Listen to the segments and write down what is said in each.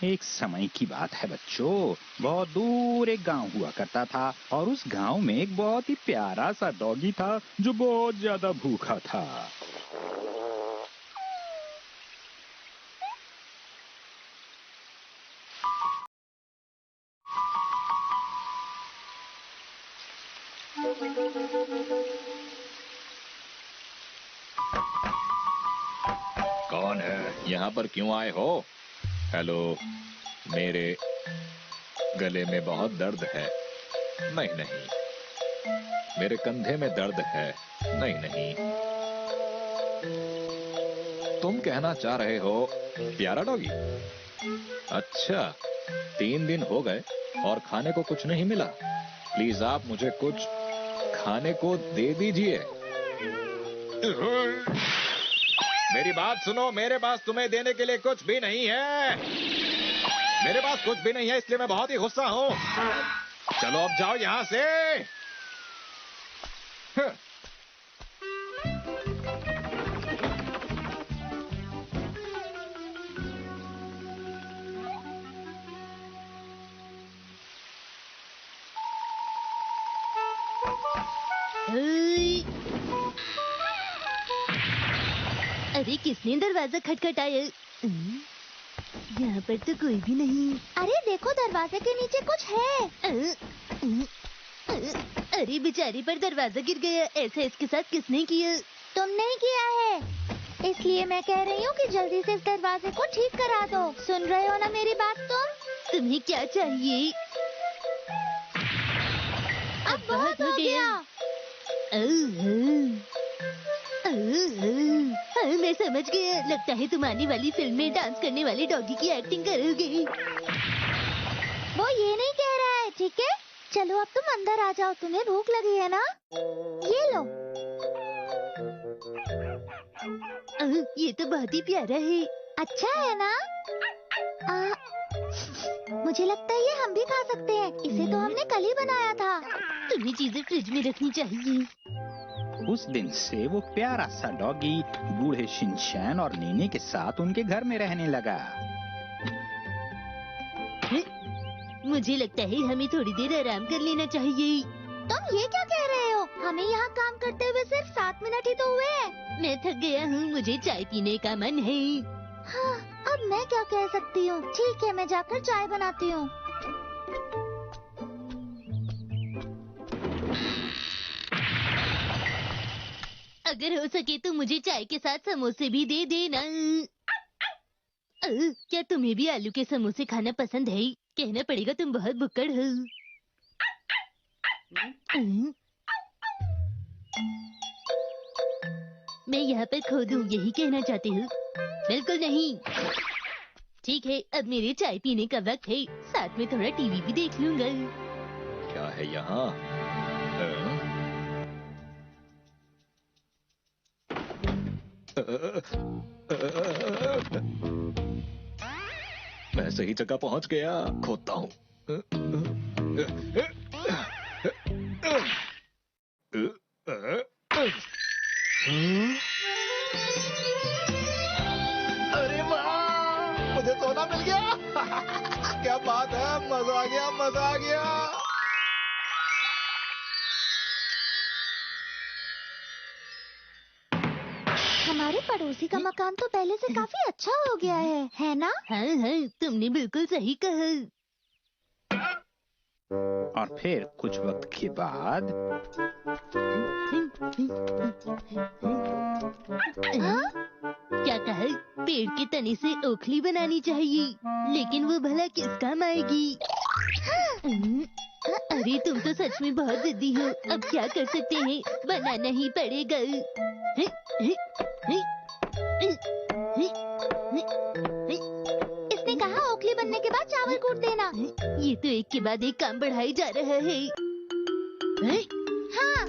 एक समय की बात है बच्चों, बहुत दूर एक गांव हुआ करता था और उस गांव में एक बहुत ही प्यारा सा डॉगी था जो बहुत ज्यादा भूखा था। कौन है? यहाँ पर क्यों आए हो? हेलो, मेरे गले में बहुत दर्द है। नहीं नहीं, मेरे कंधे में दर्द है। नहीं नहीं, तुम कहना चाह रहे हो प्यारा डॉगी? अच्छा, 3 दिन हो गए और खाने को कुछ नहीं मिला। प्लीज आप मुझे कुछ खाने को दे दीजिए। मेरी बात सुनो, मेरे पास तुम्हें देने के लिए कुछ भी नहीं है। मेरे पास कुछ भी नहीं है, इसलिए मैं बहुत ही गुस्सा हूं। चलो अब जाओ यहां से। अरे किसने दरवाजा खटखटाया? यहाँ पर तो कोई भी नहीं। अरे देखो, दरवाजे के नीचे कुछ है। अरे बेचारी पर दरवाजा गिर गया। ऐसा इसके साथ किसने किया? तुमने ही किया है, इसलिए मैं कह रही हूँ कि जल्दी से इस दरवाजे को ठीक करा दो। सुन रहे हो ना मेरी बात तुम? तुम्हें क्या चाहिए? अब बहुत हो गया। मैं समझ गया। लगता है तुम आने वाली फिल्म में डांस करने वाले डॉगी की एक्टिंग करोगे। वो ये नहीं कह रहा है, ठीक है? चलो अब तुम अंदर आ जाओ, तुम्हें भूख लगी है ना? ये लो। ये तो बहुत ही प्यारा है। अच्छा है ना? मुझे लगता है ये हम भी खा सकते हैं। इसे तो हमने कल ही बनाया था। तुम्हें चीजें फ्रिज में रखनी चाहिए। उस दिन से वो प्यारा सा डॉगी बूढ़े शिनचैन और नीनी के साथ उनके घर में रहने लगा। मुझे लगता है हमें थोड़ी देर आराम कर लेना चाहिए। तुम ये क्या कह रहे हो? हमें यहाँ काम करते हुए सिर्फ 7 मिनट ही तो हुए हैं। मैं थक गया हूँ, मुझे चाय पीने का मन है। हाँ, अब मैं क्या कह सकती हूँ? ठीक है, मैं जाकर चाय बनाती हूँ। अगर हो सके तो मुझे चाय के साथ समोसे भी दे देना। क्या तुम्हें भी आलू के समोसे खाना पसंद है? कहना पड़ेगा तुम बहुत भुक्कड़ हो। मैं यहाँ पर खो दूँ, यही कहना चाहती हूँ? बिल्कुल नहीं। ठीक है, अब मेरे चाय पीने का वक्त है। साथ में थोड़ा टीवी भी देख लूंगा। क्या है यहाँ? मैं सही जगह पहुंच गया। खोदता हूँ। अरे वाह, मुझे सोना मिल गया। क्या बात है, मजा आ गया, मजा आ गया। हमारे पड़ोसी का मकान तो पहले से काफी अच्छा हो गया है ना? हाँ हाँ, तुमने बिल्कुल सही कहा। और फिर कुछ वक्त के बाद क्या कहा? पेड़ के तने से ओखली बनानी चाहिए, लेकिन वो भला किस काम आएगी? अरे तुम तो सच में बहुत जिद्दी हो। अब क्या कर सकते हैं, बनाना ही पड़ेगा। इसने कहा ओखली बनने के बाद चावल कूट देना। ये तो एक के बाद एक काम बढ़ाई जा रहा है। हाँ,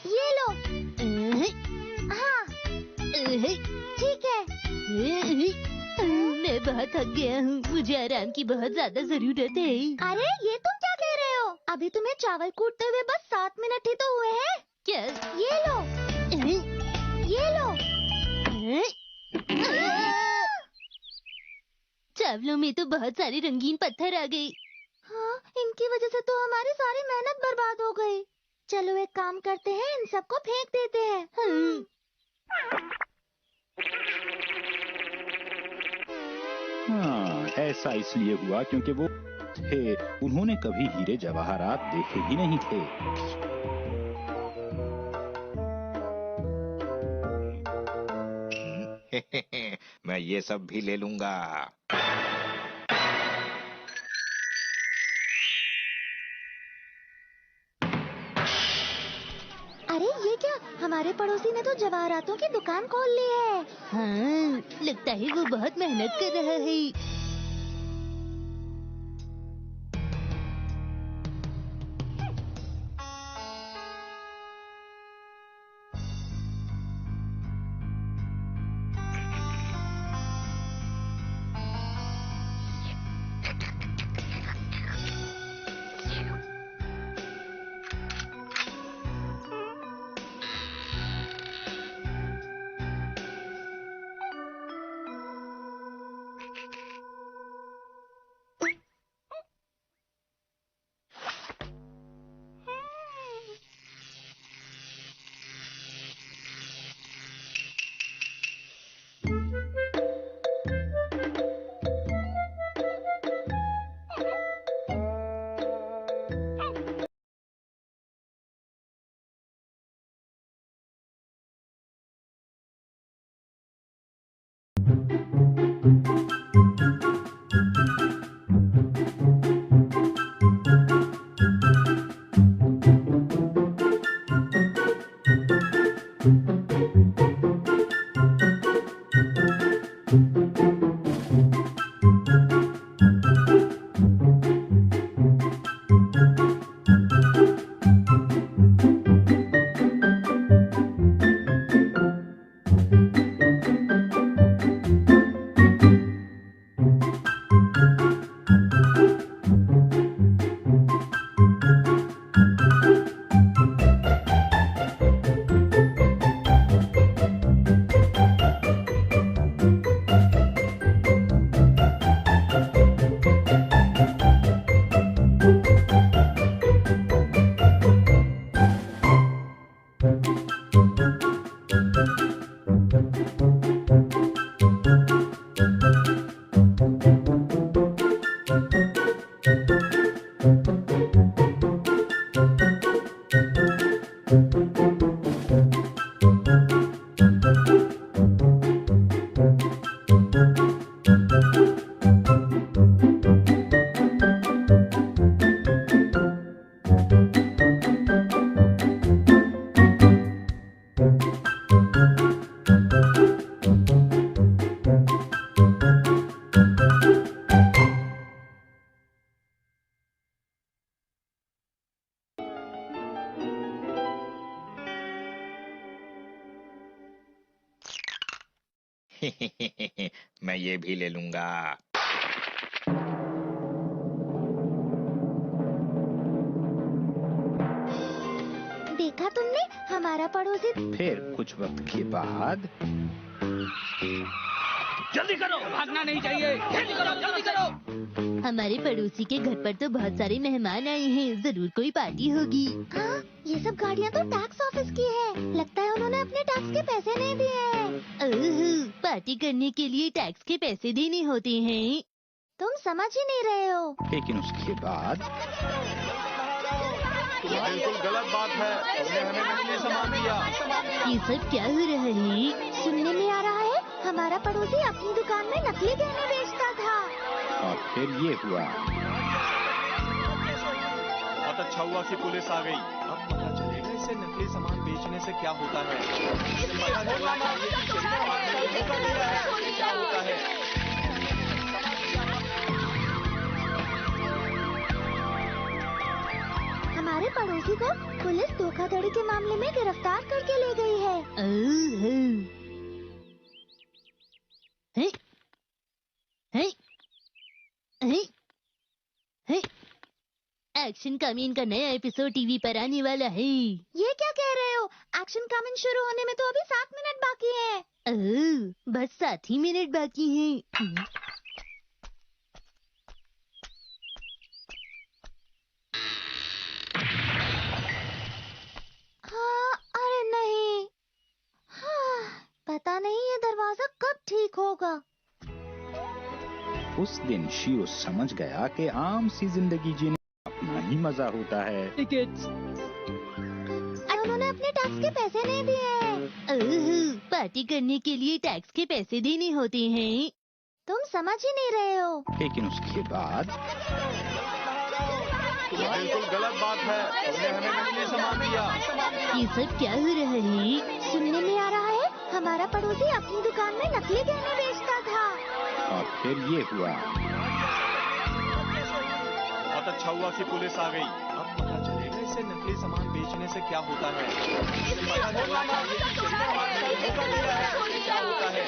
ये लो। हाँ, ठीक है। मैं बहुत थक गया हूँ, मुझे आराम की बहुत ज्यादा जरूरत है। अरे ये तुम क्या कह रहे हो? अभी तुम्हें चावल कूटते हुए बस 7 मिनट ही तो हुए हैं। क्या? ये लो, ये लो। चावलों में तो बहुत सारे रंगीन पत्थर आ गए। हाँ, इनकी वजह से तो हमारी सारी मेहनत बर्बाद हो गई। चलो एक काम करते हैं, इन सबको फेंक देते हैं। हाँ, ऐसा इसलिए हुआ क्योंकि वो थे, उन्होंने कभी हीरे जवाहरात देखे ही नहीं थे। मैं ये सब भी ले लूंगा। अरे ये क्या, हमारे पड़ोसी ने तो जवाहरातों की दुकान खोल ली है। हाँ, लगता है वो बहुत मेहनत कर रहा है। मैं ये भी ले लूंगा। देखा तुमने, हमारा पड़ोसी। फिर कुछ वक्त के बाद जल्दी करो, भागना नहीं चाहिए। जल्दी करो, जल्दी करो। हमारे पड़ोसी के घर पर तो बहुत सारे मेहमान आए हैं, जरूर कोई पार्टी होगी। हाँ, ये सब गाड़ियाँ तो टैक्स ऑफिस की है। लगता है उन्होंने अपने टैक्स के पैसे नहीं दिए हैं। ओह, पार्टी करने के लिए टैक्स के पैसे देने होते हैं। तुम समझ ही नहीं रहे हो। लेकिन उसके बाद बिल्कुल गलत बात है, तुमने हमें नकली सामान दिया। ये सब क्या हो रहा है? सुनने में आ रहा है, हमारा पड़ोसी अपनी दुकान में नकली गहने बेचता था। और फिर ये हुआ। बहुत अच्छा हुआ कि पुलिस आ गई। अब पता चलेगा इसे नकली सामान बेचने से क्या होता है। इसे पता चलना चाहिए कि शरीफ आदमी ने धोखा दिया है, तो क्या होता है। हमारे पड़ोसी को पुलिस धोखाधड़ी के मामले में गिरफ्तार करके ले गई है। ओह, हैं? हैं? हैं? हैं? एक्शन कमीन का नया एपिसोड टीवी पर आने वाला है। ये क्या कह रहे हो? एक्शन कमिंग शुरू होने में तो अभी 7 मिनट बाकी है। ओह, बस 7 ही मिनट बाकी हैं। पता नहीं ये दरवाजा कब ठीक होगा। उस दिन शियो समझ गया कि आम सी जिंदगी जीने का अपना ही मजा होता है। टिकट्स। उन्होंने अपने टैक्स के पैसे नहीं दिए हैं। पार्टी करने के लिए टैक्स के पैसे देने होते हैं। तुम समझ ही नहीं रहे हो। लेकिन उसके बाद बिल्कुल गलत बात है, तुमने हमें नकली सामान दिया। ये सब क्या हो रहा है? सुनने में आ रहा है हमारा पड़ोसी अपनी दुकान में नकली गहने बेचता था। और फिर ये हुआ। बहुत अच्छा हुआ कि पुलिस आ गई। अब पता चलेगा इसे नकली सामान बेचने से क्या होता है। इसे पता चलना चाहिए कि किसने हमारे को धोखा दिया है, इससे क्या होता है।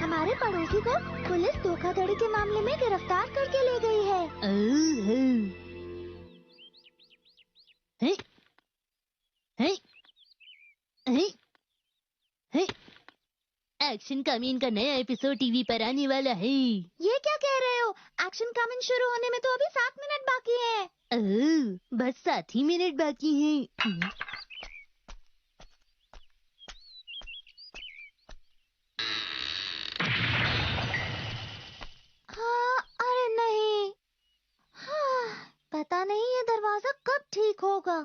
हमारे पड़ोसी को पुलिस धोखाधड़ी के मामले में गिरफ्तार करके ले गई है। हैं? हैं? हैं? हैं? एक्शन कमीन का नया एपिसोड टीवी पर आने वाला है। ये क्या कह रहे हो? एक्शन कमिंग शुरू होने में तो अभी 7 मिनट बाकी है। बस 7 ही मिनट बाकी हैं। हाँ, अरे नहीं। हाँ, पता नहीं ये दरवाजा कब ठीक होगा।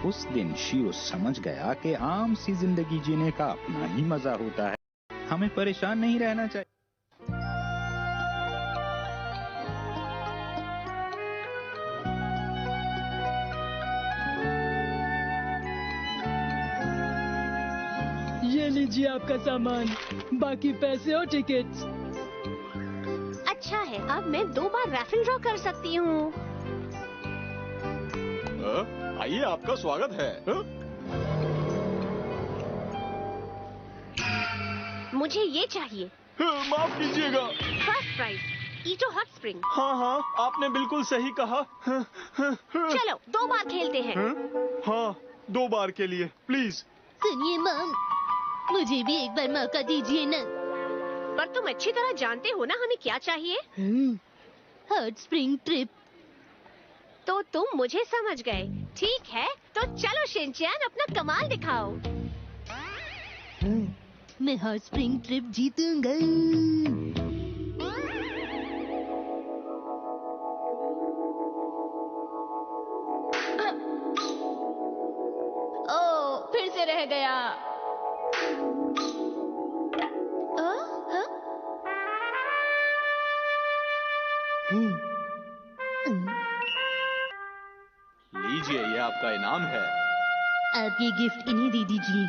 उस दिन शियो समझ गया कि आम सी जिंदगी जीने का अपना ही मजा होता है। हमें परेशान नहीं रहना चाहिए। ये लीजिए आपका सामान, बाकी पैसे और टिकट्स। अच्छा है, अब मैं 2 बार रैफल ड्रॉ कर सकती हूँ। आइए, आपका स्वागत है। मुझे ये चाहिए। माफ कीजिएगा। फर्स्ट प्राइज, ईटो हॉट स्प्रिंग। हाँ हाँ, आपने बिल्कुल सही कहा। चलो 2 बार खेलते हैं। हाँ, 2 बार के लिए प्लीज। सुनिए मॉम, मुझे भी एक बार मौका दीजिए ना। पर तुम अच्छी तरह जानते हो ना हमें क्या चाहिए। Hot spring trip. तो तुम मुझे समझ गए। ठीक है, तो चलो शिनचैन अपना कमाल दिखाओ। मैं हॉट स्प्रिंग ट्रिप जीतूंगा। ओ, फिर से रह गया। लीजिए, ये आपका इनाम है। आप ये गिफ्ट इन्हें दे दीजिए।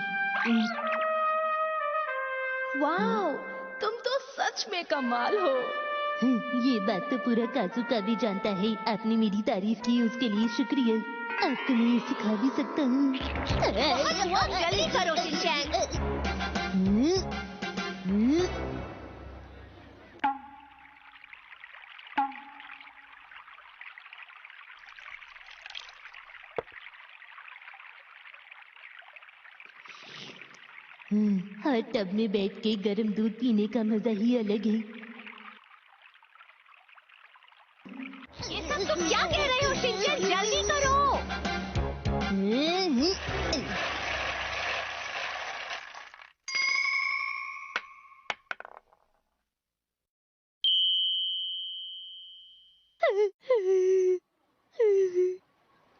वाओ, तुम तो सच में कमाल हो। ये बात तो पूरा काजू भी जानता है। आपने मेरी तारीफ की, उसके लिए शुक्रिया। आपको मैं ये सिखा भी सकता हूँ। बहुत जल्दी करो शिनचैन। हॉट टब में बैठ के गर्म दूध पीने का मजा ही अलग है। ये सब तुम क्या कह रहे हो शिनचैन? जल्दी करो।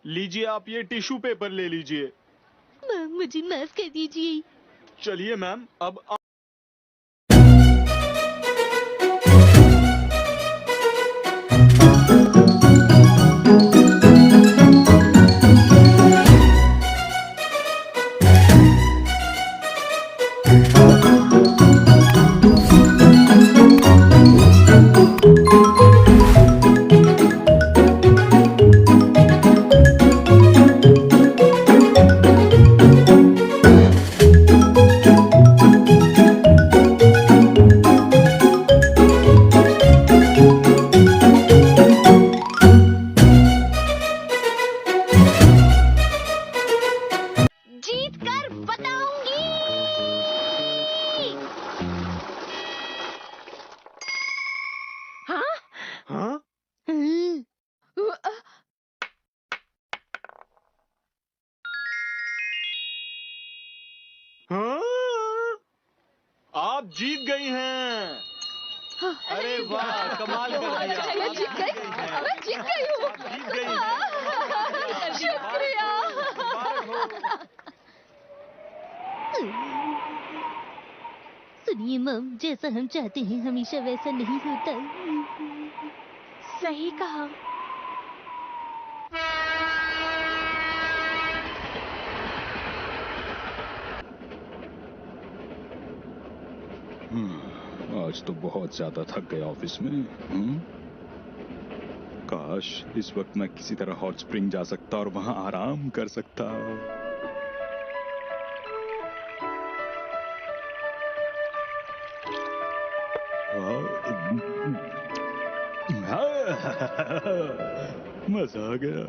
लीजिए, आप ये टिश्यू पेपर ले लीजिए। मॉम, मुझे माफ कर दीजिए। चलिए मैम, अब आप जीत गई हैं। अरे वाह, कमाल कर दिया। मैं जीत गई, मैं जीत गई हूँ। आप जीत गई हैं। शुक्रिया। सुनिए मम, जैसा हम चाहते हैं हमेशा वैसा नहीं होता। सही कहा। आज तो बहुत ज्यादा थक गया ऑफिस में। काश इस वक्त मैं किसी तरह हॉट स्प्रिंग जा सकता और वहां आराम कर सकता। मजा आ गया।